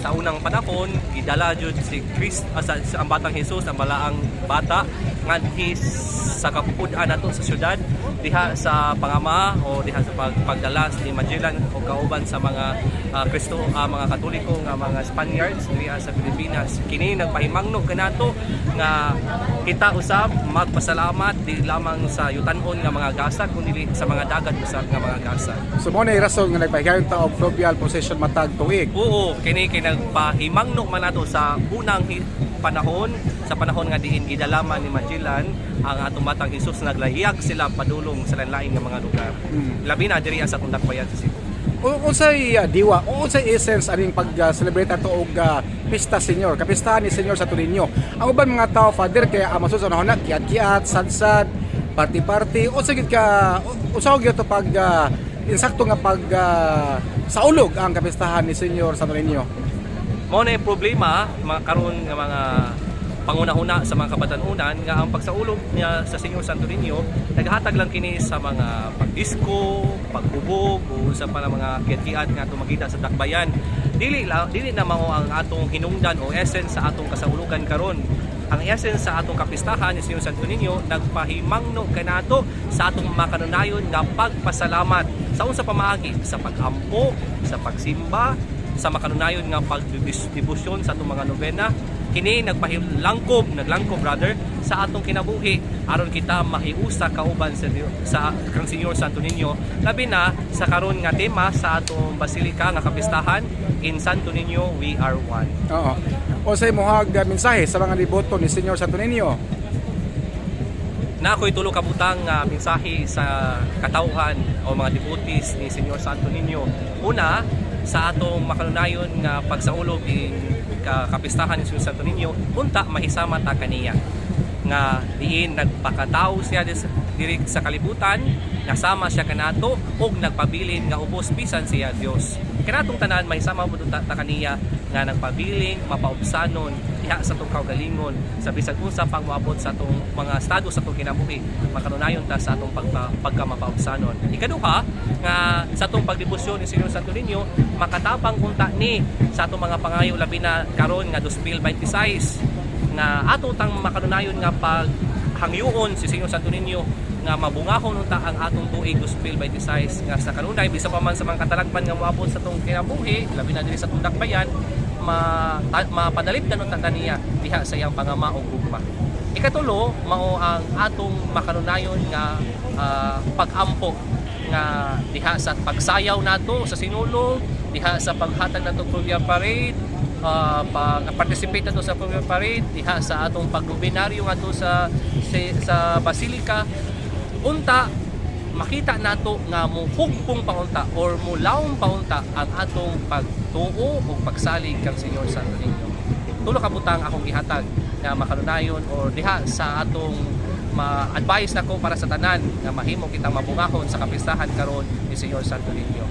sa unang panahon gidala jud si ang batang Hesus, ang balaang bata ngadto sa kapupud-an nato sa syudad diha sa pangama o diha sa pagdala ni Magellan o kauban sa mga Kristo, mga Katoliko nga mga Spaniards diha sa Pilipinas. Kini nagpahimangnog kanato nga kita usab magpasalamat di lamang sa yutan-on nga mga gasag kundi sa mga dagat usab nga mga gasag. So mo na rason nga nagpahigayon ta og fluvial procession matag tuig. Oo, kini nagpahimangnog man nato sa unang panahon, sa panahon nga diin gidalaman ni Magellan ang atong batang Hesus, naglayag sila padulong sa lain-lain nga mga lugar. Labi na diri sa Tundakbayan sa Cebu. Unsay diwa, unsay essence aning pag-celebrate ato og Pista Senyor, kapistahan ni Senyor Santo Niño. Ang uban mga tao, Father, kaya masusunod na kiat-kiat, sad-sad, party-party, unsay gid ka usaw gyud to pag insakto nga pag saulog ang kapistahan ni Senyor Santo Niño. Mao na yung problema mga karon nga mga pangunahuna sa mga kabatanunan nga ang pagsaulog niya sa Senyor Santo Niño naghatag lang kini sa mga pagdisko, paghubog o sa mga kiat-kiat nga tumagita sa dakbayan. Dili na mao ang atong hinungdan o essence sa atong kasaulugan karon. Ang essence sa atong kapistahan ni Senyor Santo Niño nagpahimangno kanato sa atong makanunayon nga pagpasalamat sa unsa pamaagi, sa pagampo, sa pagsimba, sa makanunayon nga pagdibusyon sa atong mga nobena. Kini naglangkob brother sa atong kinabuhi aron kita mahiusa kauban sa kang Senyor Santo Niño, labi na sa karon nga tema sa atong basilika nga kapistahan, in Santo Niño we are one. Oo. Unsay mohag mensahe sa mga deboto ni Senyor Santo Niño? Na ako'y tulo ka butang mensahe sa katawhan o mga devotees ni Senyor Santo Niño. Una, sa atong makanunayon nga pagsaulog kapistahan ni Senyor Santo Niño, unta mahisama ta kaniya nga diin nagpakataw siya diri sa kalibutan, nasama siya kanato ug nagpabilin nga ubos bisan siya Dios. Kanatong tanan mahisama pud ta kaniya nga nagpabiling mapaubsanon diha sa atong kaugalingon sa bisan unsa pang moabot sa atong mga estado sa atong kinabuhi, makanunayon ta sa atong pagkamapaubsanon. Ikaduha nga sa atong pagdebosyon ni Senyor Santo Niño makatapang unta ni sa atong mga pangayo labi na karon nga 2026 nga ato tang makanunayon nga paghangyoon si Senyor Santo Niño nga mabungahon unta ang atong tuig 2026 nga sa kanunay bisa pa man sa mga katalagman nga moabot sa atong kinabuhi labi na diri sa Tundakbayan mapadalip na unta kaniya diha sa iyang pangama o gugma. Ikatulo mao ang atong makanunayon nga pagampo nga diha sa pagsayaw nato sa sinulog, diha sa paghatag nato Fluvial Parade, pag-participate nato sa Fluvial Parade, diha sa atong paglubinaryo nato sa basilika. Unta makita nato nga muhugpong paunta or mulawong paunta ang atong pagtuo o pagsalig kang Senyor Santo Niño. Tulo ka butang akong gihatag nga makanunayon or diha sa atong ma-advise nako para sa tanan nga mahimo kitang mabungahon sa kapistahan karon ni Senyor Santo Niño.